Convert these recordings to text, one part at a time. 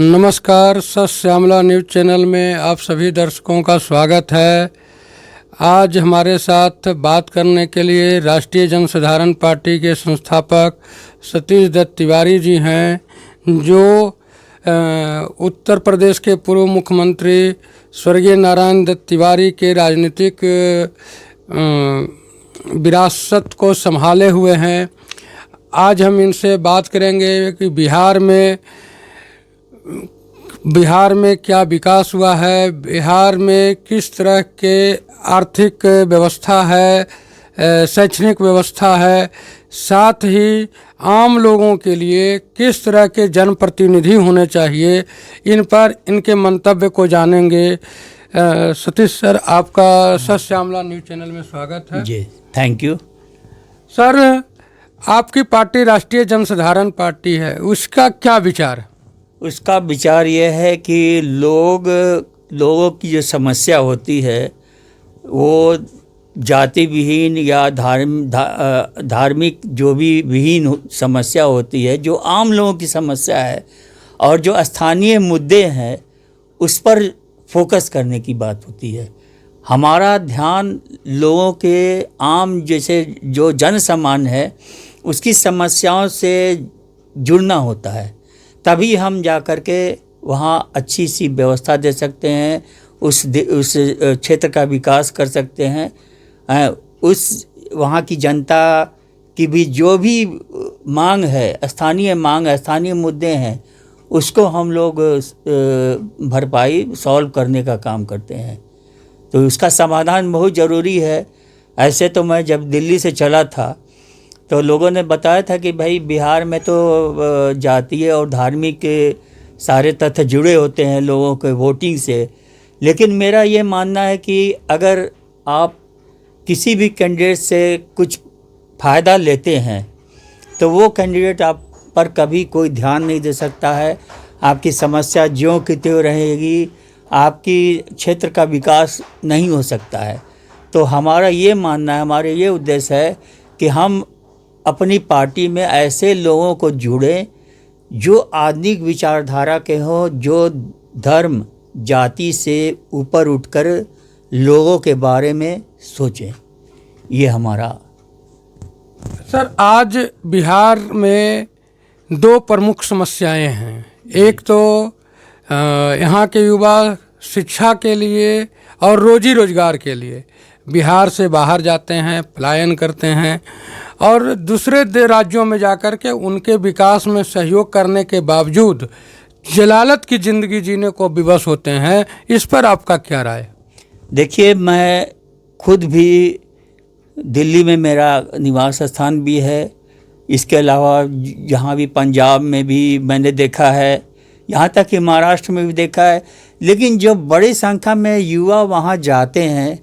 नमस्कार। सत Shyamala news channel में आप सभी दर्शकों का स्वागत है। आज हमारे साथ बात करने के लिए राष्ट्रीय जनसाधारण पार्टी के संस्थापक सतीश दत्त तिवारी जी हैं, जो उत्तर प्रदेश के पूर्व मुख्यमंत्री स्वर्गीय नारायण दत्त तिवारी के राजनीतिक विरासत को संभाले हुए हैं। आज हम इनसे बात करेंगे कि बिहार में क्या विकास हुआ है, बिहार में किस तरह के आर्थिक व्यवस्था है, शैक्षणिक व्यवस्था है, साथ ही आम लोगों के लिए किस तरह के जनप्रतिनिधि होने चाहिए, इन पर इनके मंतव्य को जानेंगे। सतीश सर, आपका सत श्यामला न्यूज़ चैनल में स्वागत है जी। Thank you sir. आपकी पार्टी राष्ट्रीय जनसाधारण पार्टी है, उसका क्या विचार? उसका विचार यह है कि लोगों की जो समस्या होती है वो जाति विहीन या धार्मिक जो भी विहीन समस्या होती है, जो आम लोगों की समस्या है और जो स्थानीय मुद्दे हैं उस पर फोकस करने की बात होती है। हमारा ध्यान लोगों के आम जैसे जो जन सामान्य है उसकी समस्याओं से जुड़ना होता है, तभी हम जा कर के वहाँ अच्छी सी व्यवस्था दे सकते हैं, उस क्षेत्र का विकास कर सकते हैं। उस वहाँ की जनता की भी जो भी मांग है, स्थानीय मांग है, स्थानीय मुद्दे हैं, उसको हम लोग भरपाई सॉल्व करने का काम करते हैं। तो उसका समाधान बहुत ज़रूरी है। ऐसे तो मैं जब दिल्ली से चला था तो लोगों ने बताया था कि भाई बिहार में तो जातीय और धार्मिक के सारे तथ्य जुड़े होते हैं लोगों के वोटिंग से, लेकिन मेरा ये मानना है कि अगर आप किसी भी कैंडिडेट से कुछ फ़ायदा लेते हैं तो वो कैंडिडेट आप पर कभी कोई ध्यान नहीं दे सकता है। आपकी समस्या ज्यों की त्यों रहेगी, आपकी क्षेत्र का विकास नहीं हो सकता है। तो हमारा ये मानना है, हमारे ये उद्देश्य है कि हम अपनी पार्टी में ऐसे लोगों को जोड़ें जो आधुनिक विचारधारा के हों, जो धर्म जाति से ऊपर उठकर लोगों के बारे में सोचें। ये हमारा। सर, आज बिहार में दो प्रमुख समस्याएं हैं। एक तो यहाँ के युवा शिक्षा के लिए और रोजी रोजगार के लिए बिहार से बाहर जाते हैं, पलायन करते हैं, और दूसरे राज्यों में जाकर के उनके विकास में सहयोग करने के बावजूद जलालत की ज़िंदगी जीने को विवश होते हैं। इस पर आपका क्या राय? देखिए, मैं खुद भी दिल्ली में मेरा निवास स्थान भी है, इसके अलावा यहाँ भी पंजाब में भी मैंने देखा है, यहाँ तक कि महाराष्ट्र में भी देखा है। लेकिन जो बड़ी संख्या में युवा वहाँ जाते हैं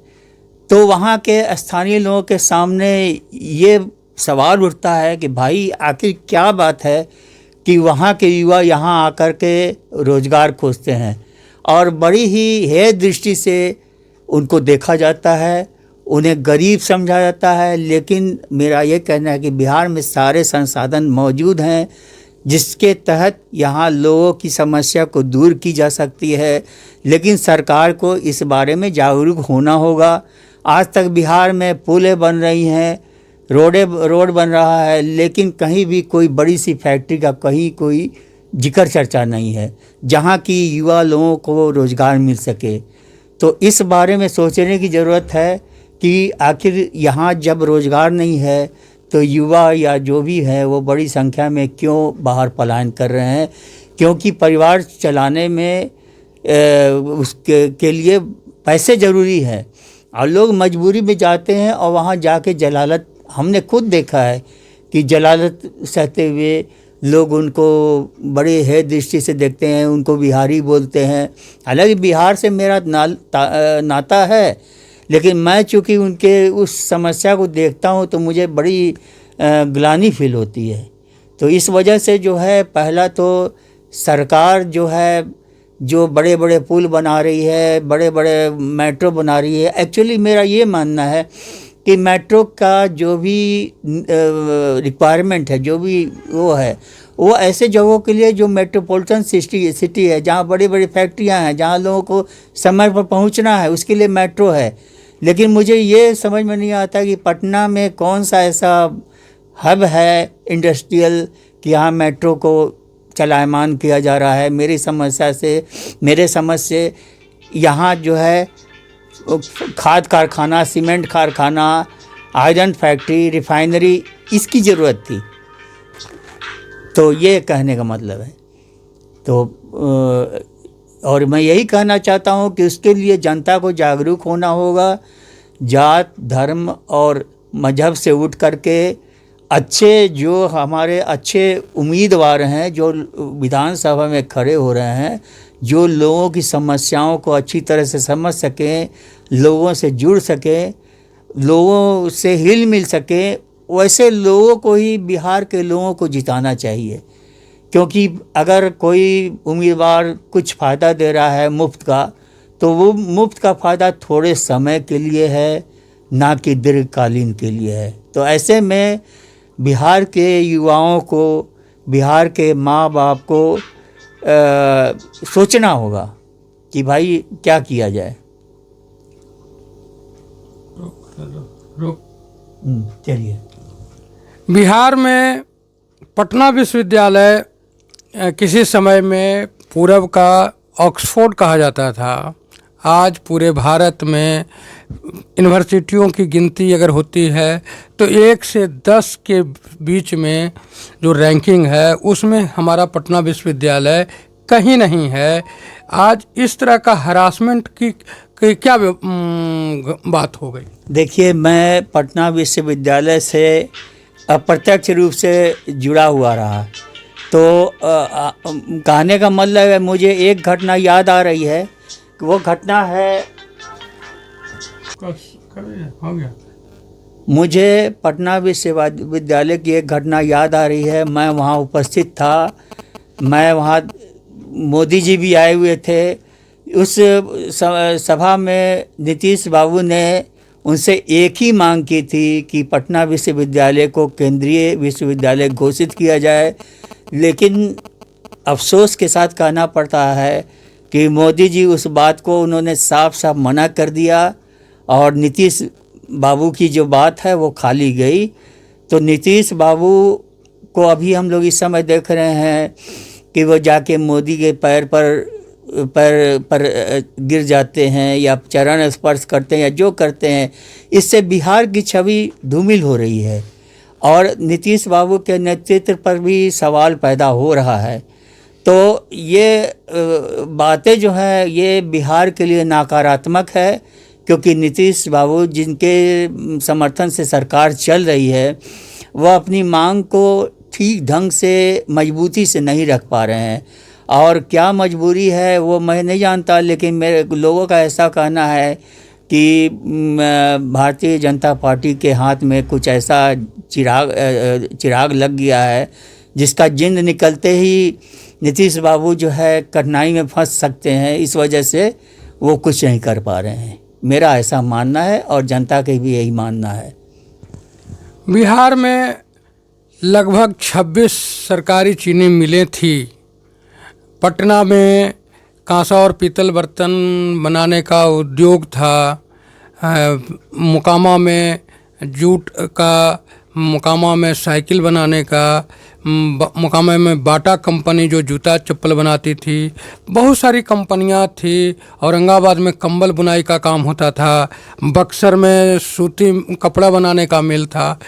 तो वहाँ के स्थानीय लोगों के सामने ये सवाल उठता है कि भाई आखिर क्या बात है कि वहाँ के युवा यहाँ आकर के रोज़गार खोजते हैं, और बड़ी ही हेय दृष्टि से उनको देखा जाता है, उन्हें गरीब समझा जाता है। लेकिन मेरा ये कहना है कि बिहार में सारे संसाधन मौजूद हैं जिसके तहत यहाँ लोगों की समस्या को दूर की जा सकती है, लेकिन सरकार को इस बारे में जागरूक होना होगा। आज तक बिहार में पुलें बन रही हैं, रोड बन रहा है, लेकिन कहीं भी कोई बड़ी सी फैक्ट्री का कहीं कोई जिक्र चर्चा नहीं है जहाँ की युवा लोगों को रोज़गार मिल सके। तो इस बारे में सोचने की ज़रूरत है कि आखिर यहाँ जब रोज़गार नहीं है तो युवा या जो भी है वो बड़ी संख्या में क्यों बाहर पलायन कर रहे हैं, क्योंकि परिवार चलाने में उसके लिए पैसे ज़रूरी है, और लोग मजबूरी में जाते हैं और वहाँ जाके जलालत, हमने खुद देखा है कि जलालत सहते हुए लोग उनको बड़े हेय दृष्टि से देखते हैं, उनको बिहारी बोलते हैं। हालांकि बिहार से मेरा नाता है, लेकिन मैं चूँकि उनके उस समस्या को देखता हूँ तो मुझे बड़ी ग्लानि फील होती है। तो इस वजह से जो है, पहला तो सरकार जो है जो बड़े बड़े पुल बना रही है, बड़े बड़े मेट्रो बना रही है। एक्चुअली मेरा ये मानना है कि मेट्रो का जो भी रिक्वायरमेंट है, जो भी वो है, वो ऐसे जगहों के लिए जो मेट्रोपॉलिटन सिटी है, जहाँ बड़ी बड़ी फैक्ट्रियाँ हैं, जहाँ लोगों को समय पर पहुँचना है, उसके लिए मेट्रो है। लेकिन मुझे ये समझ में नहीं आता कि पटना में कौन सा ऐसा हब है इंडस्ट्रियल कि यहाँ मेट्रो को चलायमान किया जा रहा है। मेरी समझ से यहाँ जो है खाद कारखाना, सीमेंट कारखाना, आयरन फैक्ट्री, रिफाइनरी, इसकी ज़रूरत थी। तो ये कहने का मतलब है। तो और मैं यही कहना चाहता हूँ कि उसके लिए जनता को जागरूक होना होगा। जात, धर्म और मजहब से उठ करके अच्छे जो हमारे अच्छे उम्मीदवार हैं, जो विधानसभा में खड़े हो रहे हैं, जो लोगों की समस्याओं को अच्छी तरह से समझ सकें, लोगों से जुड़ सकें, लोगों से हिल मिल सकें, वैसे लोगों को ही बिहार के लोगों को जिताना चाहिए। क्योंकि अगर कोई उम्मीदवार कुछ फ़ायदा दे रहा है मुफ्त का, तो वो मुफ्त का फ़ायदा थोड़े समय के लिए है, ना कि दीर्घकालीन के लिए है। तो ऐसे में बिहार के युवाओं को, बिहार के माँ बाप को सोचना होगा कि भाई क्या किया जाए। चलिए। बिहार में पटना विश्वविद्यालय किसी समय में पूरब का ऑक्सफोर्ड कहा जाता था। आज पूरे भारत में यूनिवर्सिटियों की गिनती अगर होती है तो 1 से 10 के बीच में जो रैंकिंग है उसमें हमारा पटना विश्वविद्यालय कहीं नहीं है। आज इस तरह का हरासमेंट की क्या बात हो गई? देखिए, मैं पटना विश्वविद्यालय से अप्रत्यक्ष रूप से जुड़ा हुआ रहा। तो कहने का मतलब है, मुझे एक घटना याद आ रही है। वो घटना है, हो गया। मुझे पटना विश्वविद्यालय की एक घटना याद आ रही है। मैं वहाँ उपस्थित था। मैं वहाँ, मोदी जी भी आए हुए थे। उस सभा में नीतीश बाबू ने उनसे एक ही मांग की थी कि पटना विश्वविद्यालय को केंद्रीय विश्वविद्यालय घोषित किया जाए। लेकिन अफसोस के साथ कहना पड़ता है कि मोदी जी उस बात को उन्होंने साफ साफ मना कर दिया और नीतीश बाबू की जो बात है वो खाली गई। तो नीतीश बाबू को अभी हम लोग इस समय देख रहे हैं कि वो जाके मोदी के पैर पर गिर जाते हैं या चरण स्पर्श करते हैं या जो करते हैं। इससे बिहार की छवि धूमिल हो रही है और नीतीश बाबू के नेतृत्व पर भी सवाल पैदा हो रहा है। तो ये बातें जो हैं ये बिहार के लिए नकारात्मक है, क्योंकि नीतीश बाबू जिनके समर्थन से सरकार चल रही है वह अपनी मांग को ठीक ढंग से मजबूती से नहीं रख पा रहे हैं। और क्या मजबूरी है वो मैं नहीं जानता, लेकिन मेरे लोगों का ऐसा कहना है कि भारतीय जनता पार्टी के हाथ में कुछ ऐसा चिराग लग गया है जिसका जिंद निकलते ही नीतीश बाबू जो है कठिनाई में फंस सकते हैं। इस वजह से वो कुछ नहीं कर पा रहे हैं। मेरा ऐसा मानना है और जनता के भी यही मानना है। बिहार में लगभग 26 सरकारी चीनी मिलें थी। पटना में कांसा और पीतल बर्तन बनाने का उद्योग था। मोकामा में जूट का, मोकामा में साइकिल बनाने का, मोकामा में बाटा कंपनी जो जूता चप्पल बनाती थी, बहुत सारी कंपनियां थी। औरंगाबाद में कंबल बुनाई का काम होता था। बक्सर में सूती कपड़ा बनाने का मिल था।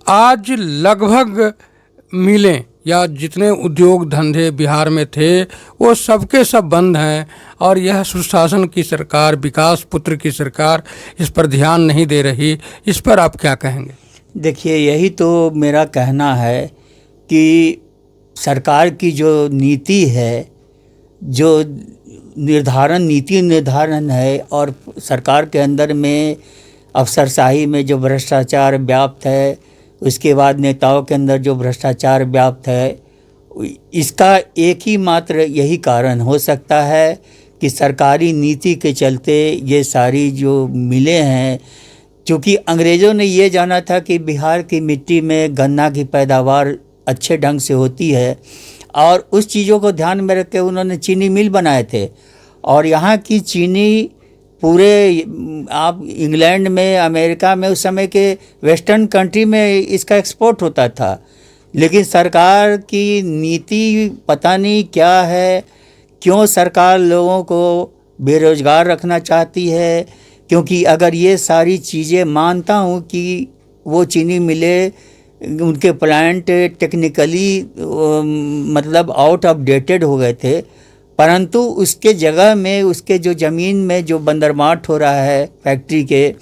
आज लगभग मिलें या जितने उद्योग धंधे बिहार में थे वो सबके सब बंद हैं और यह सुशासन की सरकार, विकास पुत्र की सरकार इस पर ध्यान नहीं दे रही। इस पर आप क्या कहेंगे? देखिए, यही तो मेरा कहना है कि सरकार की जो नीति है, जो नीति निर्धारण है और सरकार के अंदर में अफसरशाही में जो भ्रष्टाचार व्याप्त है, उसके बाद नेताओं के अंदर जो भ्रष्टाचार व्याप्त है, इसका एक ही मात्र यही कारण हो सकता है कि सरकारी नीति के चलते ये सारी जो मिलें हैं। क्योंकि अंग्रेज़ों ने ये जाना था कि बिहार की मिट्टी में गन्ना की पैदावार अच्छे ढंग से होती है। और उस चीज़ों को ध्यान में रख के उन्होंने चीनी मिल बनाए थे। और यहाँ की चीनी पूरे आप इंग्लैंड में, अमेरिका में, उस समय के वेस्टर्न कंट्री में इसका एक्सपोर्ट होता था। लेकिन सरकार की नीति पता नहीं क्या है, क्यों सरकार लोगों को बेरोजगार रखना चाहती है। क्योंकि अगर ये सारी चीज़ें, मानता हूँ कि वो चीनी मिले, उनके प्लांट टेक्निकली मतलब आउट ऑफ डेटेड हो गए थे, परंतु उसके जगह में, उसके जो ज़मीन में जो बंदरमार्ट हो रहा है, फैक्ट्री के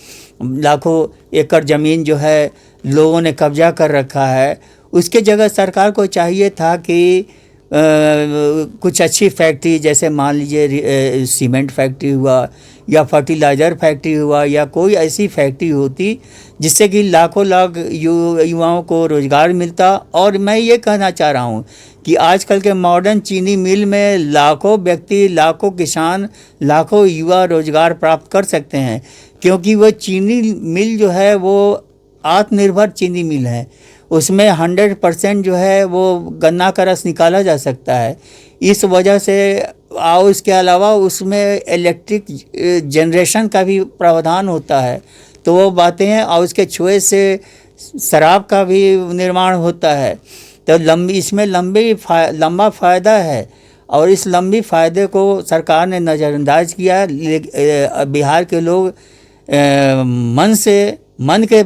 लाखों एकड़ ज़मीन जो है लोगों ने कब्जा कर रखा है, उसके जगह सरकार को चाहिए था कि कुछ अच्छी फैक्ट्री, जैसे मान लीजिए सीमेंट फैक्ट्री हुआ या फर्टिलाइज़र फैक्ट्री हुआ या कोई ऐसी फैक्ट्री होती जिससे कि लाखों लाख युवाओं को रोज़गार मिलता। और मैं ये कहना चाह रहा हूँ कि आजकल के मॉडर्न चीनी मिल में लाखों व्यक्ति, लाखों किसान, लाखों युवा रोज़गार प्राप्त कर सकते हैं। क्योंकि वो चीनी मिल जो है वो आत्मनिर्भर चीनी मिल है। उसमें 100% जो है वो गन्ना का रस निकाला जा सकता है। इस वजह से और इसके अलावा उसमें इलेक्ट्रिक जनरेशन का भी प्रावधान होता है। तो वो बातें हैं। और उसके छुए से शराब का भी निर्माण होता है। तो इसमें लंबा फ़ायदा है। और इस लंबी फ़ायदे को सरकार ने नज़रअंदाज किया। बिहार के लोग मन के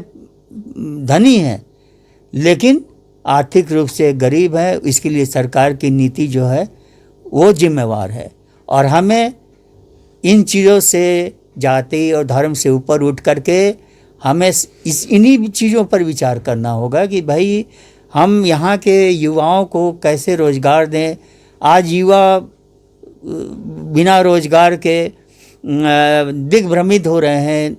धनी हैं, लेकिन आर्थिक रूप से गरीब है। इसके लिए सरकार की नीति जो है वो जिम्मेवार है। और हमें इन चीज़ों से, जाति और धर्म से ऊपर उठ करके हमें इन्हीं चीज़ों पर विचार करना होगा कि भाई हम यहाँ के युवाओं को कैसे रोज़गार दें। आज युवा बिना रोज़गार के दिग्भ्रमित हो रहे हैं,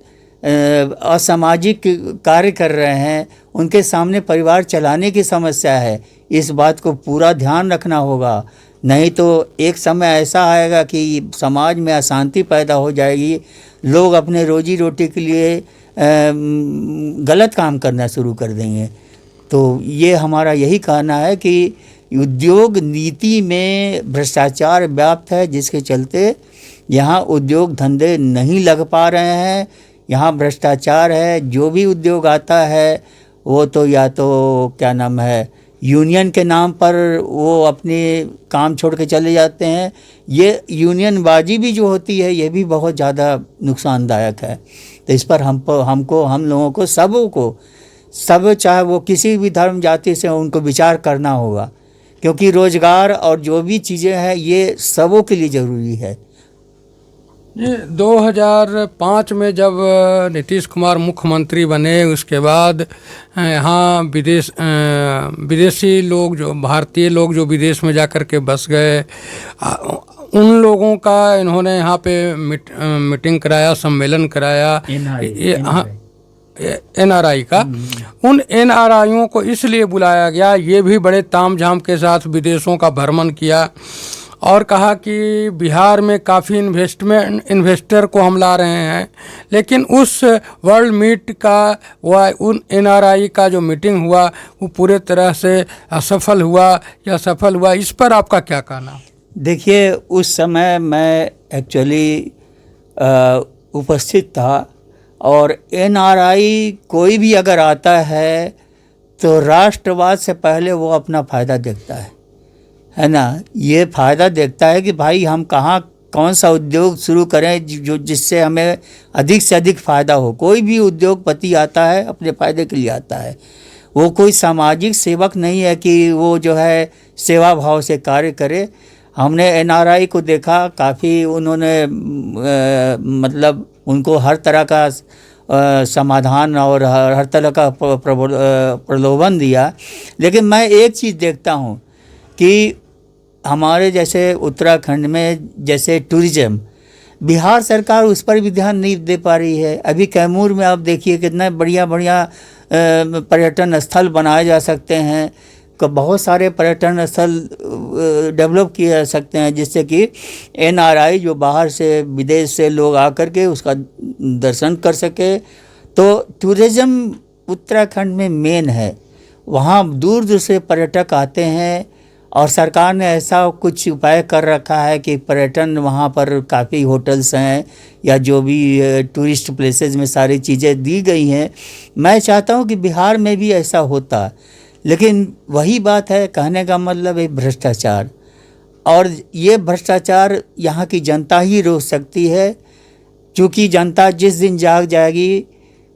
असामाजिक कार्य कर रहे हैं, उनके सामने परिवार चलाने की समस्या है। इस बात को पूरा ध्यान रखना होगा, नहीं तो एक समय ऐसा आएगा कि समाज में अशांति पैदा हो जाएगी। लोग अपने रोजी रोटी के लिए गलत काम करना शुरू कर देंगे। तो ये हमारा यही कहना है कि उद्योग नीति में भ्रष्टाचार व्याप्त है, जिसके चलते यहाँ उद्योग धंधे नहीं लग पा रहे हैं। यहाँ भ्रष्टाचार है। जो भी उद्योग आता है वो तो या तो क्या नाम है, यूनियन के नाम पर वो अपने काम छोड़ के चले जाते हैं। ये यूनियनबाजी भी जो होती है ये भी बहुत ज़्यादा नुकसानदायक है। तो इस पर हम लोगों को सब चाहे वो किसी भी धर्म जाति से, उनको विचार करना होगा। क्योंकि रोज़गार और जो भी चीज़ें हैं ये सबों के लिए ज़रूरी है। 2005 में जब नीतीश कुमार मुख्यमंत्री बने, उसके बाद यहाँ विदेशी लोग, जो भारतीय लोग जो विदेश में जाकर के बस गए, उन लोगों का इन्होंने यहाँ पे मीटिंग कराया, सम्मेलन कराया, NRI का। उन NRIयों को इसलिए बुलाया गया, ये भी बड़े तामझाम के साथ विदेशों का भ्रमण किया और कहा कि बिहार में काफ़ी इन्वेस्टर को हम ला रहे हैं। लेकिन उस वर्ल्ड मीट का उन NRI का जो मीटिंग हुआ वो पूरे तरह से असफल हुआ या सफल हुआ, इस पर आपका क्या कहना? देखिए, उस समय मैं एक्चुअली उपस्थित था। और NRI कोई भी अगर आता है तो राष्ट्रवाद से पहले वो अपना फ़ायदा देखता है ना। ये फ़ायदा देखता है कि भाई हम कौन सा उद्योग शुरू करें जो जिससे हमें अधिक से अधिक फ़ायदा हो। कोई भी उद्योगपति आता है अपने फ़ायदे के लिए आता है। वो कोई सामाजिक सेवक नहीं है कि वो जो है सेवा भाव से कार्य करे। हमने NRI को देखा, काफ़ी उन्होंने मतलब उनको हर तरह का समाधान और हर तरह का प्रलोभन दिया। लेकिन मैं एक चीज़ देखता हूँ कि हमारे जैसे उत्तराखंड में जैसे टूरिज़्म, बिहार सरकार उस पर भी ध्यान नहीं दे पा रही है। अभी कैमूर में आप देखिए कितना बढ़िया पर्यटन स्थल बनाए जा सकते हैं, बहुत सारे पर्यटन स्थल डेवलप किए जा सकते हैं, जिससे कि NRI जो बाहर से, विदेश से लोग आकर के उसका दर्शन कर सके। तो टूरिज़्म उत्तराखंड में मेन है। वहाँ दूर दूर से पर्यटक आते हैं और सरकार ने ऐसा कुछ उपाय कर रखा है कि पर्यटन वहाँ पर काफ़ी होटल्स हैं या जो भी टूरिस्ट प्लेसेस में सारी चीज़ें दी गई हैं। मैं चाहता हूँ कि बिहार में भी ऐसा होता, लेकिन वही बात है, कहने का मतलब है भ्रष्टाचार। और ये भ्रष्टाचार यहाँ की जनता ही रोक सकती है, क्योंकि जनता जिस दिन जाग जाएगी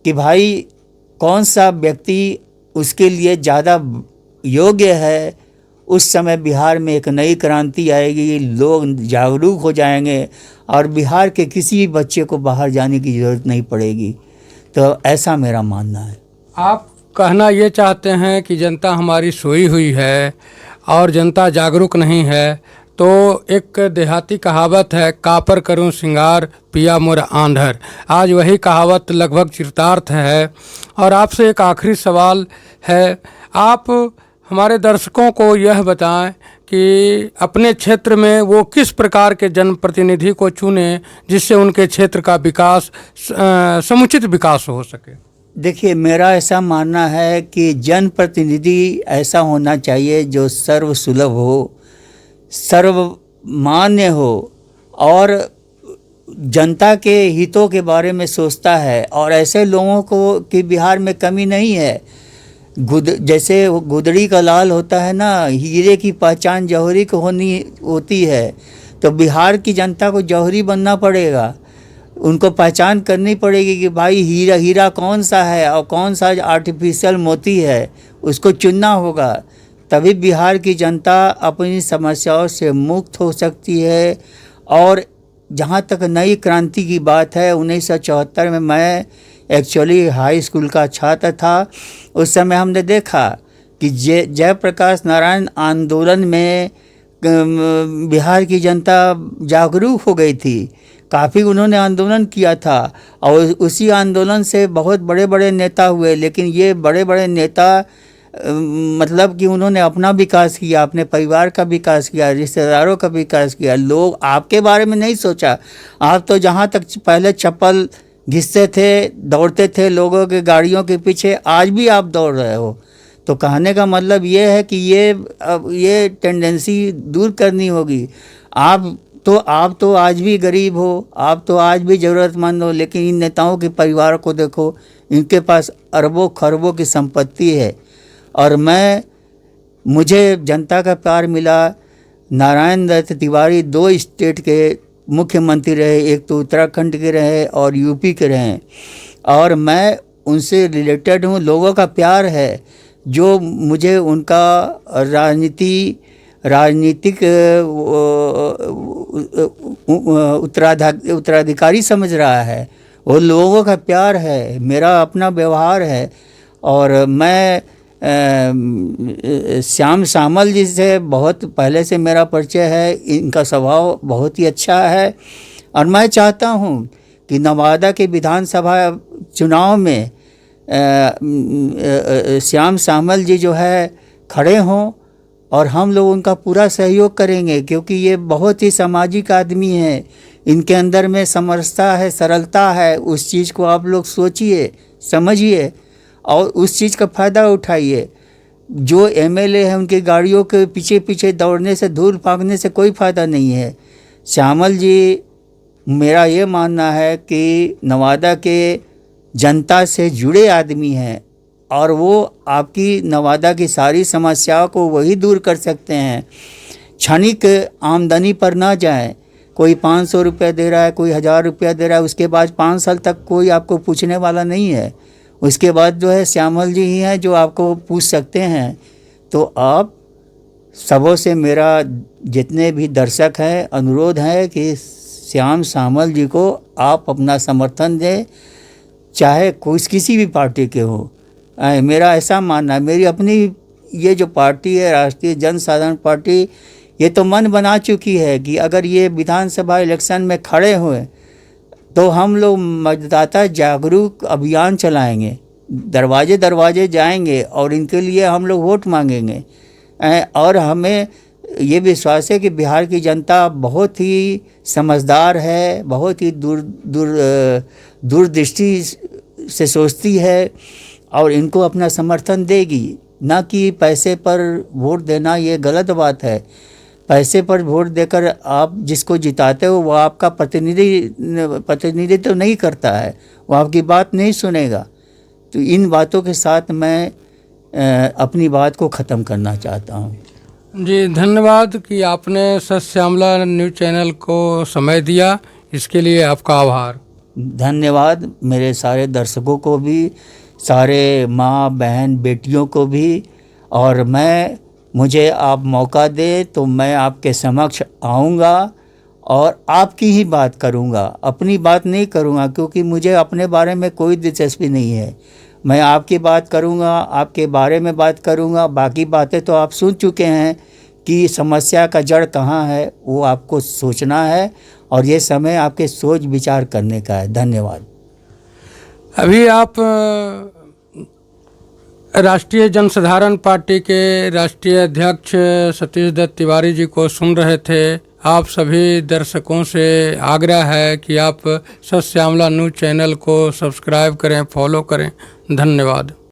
कि भाई कौन सा व्यक्ति उसके लिए ज़्यादा योग्य है, उस समय बिहार में एक नई क्रांति आएगी, लोग जागरूक हो जाएंगे और बिहार के किसी भी बच्चे को बाहर जाने की ज़रूरत नहीं पड़ेगी। तो ऐसा मेरा मानना है। आप कहना ये चाहते हैं कि जनता हमारी सोई हुई है और जनता जागरूक नहीं है। तो एक देहाती कहावत है, कापर करूं सिंगार पिया मोर आंधर। आज वही कहावत लगभग चरितार्थ है। और आपसे एक आखिरी सवाल है, आप हमारे दर्शकों को यह बताएं कि अपने क्षेत्र में वो किस प्रकार के जनप्रतिनिधि को चुने जिससे उनके क्षेत्र का विकास समुचित विकास हो सके। देखिए, मेरा ऐसा मानना है कि जनप्रतिनिधि ऐसा होना चाहिए जो सर्वसुलभ हो, सर्वमान्य हो और जनता के हितों के बारे में सोचता है। और ऐसे लोगों को कि बिहार में कमी नहीं है। जैसे गुदड़ी का लाल होता है ना, हीरे की पहचान जौहरी को होती है। तो बिहार की जनता को जौहरी बनना पड़ेगा, उनको पहचान करनी पड़ेगी कि भाई हीरा कौन सा है और कौन सा आर्टिफिशियल मोती है, उसको चुनना होगा। तभी बिहार की जनता अपनी समस्याओं से मुक्त हो सकती है। और जहाँ तक नई क्रांति की बात है, 1974 में मैं एक्चुअली हाई स्कूल का छात्र था। उस समय हमने देखा कि जयप्रकाश नारायण आंदोलन में बिहार की जनता जागरूक हो गई थी। काफ़ी उन्होंने आंदोलन किया था और उसी आंदोलन से बहुत बड़े बड़े नेता हुए। लेकिन ये बड़े बड़े नेता मतलब कि उन्होंने अपना विकास किया, अपने परिवार का विकास किया, रिश्तेदारों का विकास किया। लोग आपके बारे में नहीं सोचा। आप तो जहाँ तक पहले चप्पल घिसते थे, दौड़ते थे लोगों के गाड़ियों के पीछे, आज भी आप दौड़ रहे हो। तो कहने का मतलब ये है कि ये टेंडेंसी दूर करनी होगी। आप तो आज भी गरीब हो, आप तो आज भी ज़रूरतमंद हो, लेकिन इन नेताओं के परिवार को देखो, इनके पास अरबों खरबों की संपत्ति है। और मुझे जनता का प्यार मिला। नारायण दत्त तिवारी 2 स्टेट के मुख्यमंत्री रहे, एक तो उत्तराखंड के रहे और यूपी के रहे, और मैं उनसे रिलेटेड हूँ। लोगों का प्यार है जो मुझे उनका राजनीतिक उत्तराधिकारी समझ रहा है। वो लोगों का प्यार है, मेरा अपना व्यवहार है। और मैं श्याम शामल जी से बहुत पहले से मेरा परिचय है। इनका स्वभाव बहुत ही अच्छा है और मैं चाहता हूँ कि नवादा के विधानसभा चुनाव में श्याम शामल जी जो है खड़े हों और हम लोग उनका पूरा सहयोग करेंगे, क्योंकि ये बहुत ही सामाजिक आदमी हैं। इनके अंदर में समरसता है, सरलता है। उस चीज़ को आप लोग सोचिए, समझिए और उस चीज़ का फ़ायदा उठाइए। जो एमएलए हैं उनकी गाड़ियों के पीछे पीछे दौड़ने से, धूल फाँकने से कोई फ़ायदा नहीं है। श्यामल जी, मेरा ये मानना है कि नवादा के जनता से जुड़े आदमी हैं और वो आपकी नवादा की सारी समस्याओं को वही दूर कर सकते हैं। क्षणिक आमदनी पर ना जाएं। कोई 500 रुपये दे रहा है, कोई 1000 रुपया दे रहा है, उसके बाद 5 साल तक कोई आपको पूछने वाला नहीं है। उसके बाद जो है श्यामल जी ही हैं जो आपको पूछ सकते हैं। तो आप सबों से मेरा जितने भी दर्शक हैं अनुरोध है कि श्याम शामल जी को आप अपना समर्थन दें, चाहे किसी भी पार्टी के हो। मेरा ऐसा मानना है, मेरी अपनी ये जो पार्टी है राष्ट्रीय जनसाधारण पार्टी, ये तो मन बना चुकी है कि अगर ये विधानसभा इलेक्शन में खड़े हुए तो हम लोग मतदाता जागरूक अभियान चलाएंगे, दरवाजे दरवाजे जाएंगे और इनके लिए हम लोग वोट मांगेंगे। और हमें ये विश्वास है कि बिहार की जनता बहुत ही समझदार है, बहुत ही दूरदृष्टि से सोचती है और इनको अपना समर्थन देगी। ना कि पैसे पर वोट देना ये गलत बात है। पैसे पर वोट देकर आप जिसको जिताते हो वो आपका प्रतिनिधित्व नहीं करता है, वो आपकी बात नहीं सुनेगा। तो इन बातों के साथ मैं अपनी बात को ख़त्म करना चाहता हूँ। जी धन्यवाद कि आपने सत्य श्यामला न्यूज़ चैनल को समय दिया, इसके लिए आपका आभार। धन्यवाद मेरे सारे दर्शकों को भी, सारे माँ बहन बेटियों को भी। और मुझे आप मौका दें तो मैं आपके समक्ष आऊँगा और आपकी ही बात करूँगा, अपनी बात नहीं करूँगा, क्योंकि मुझे अपने बारे में कोई दिलचस्पी नहीं है। मैं आपकी बात करूँगा, आपके बारे में बात करूँगा। बाकी बातें तो आप सुन चुके हैं कि समस्या का जड़ कहाँ है, वो आपको सोचना है और ये समय आपके सोच विचार करने का है। धन्यवाद। अभी आप राष्ट्रीय जनसाधारण पार्टी के राष्ट्रीय अध्यक्ष सतीश दत्त तिवारी जी को सुन रहे थे। आप सभी दर्शकों से आग्रह है कि आप सत्य श्यामला न्यूज़ चैनल को सब्सक्राइब करें, फॉलो करें। धन्यवाद।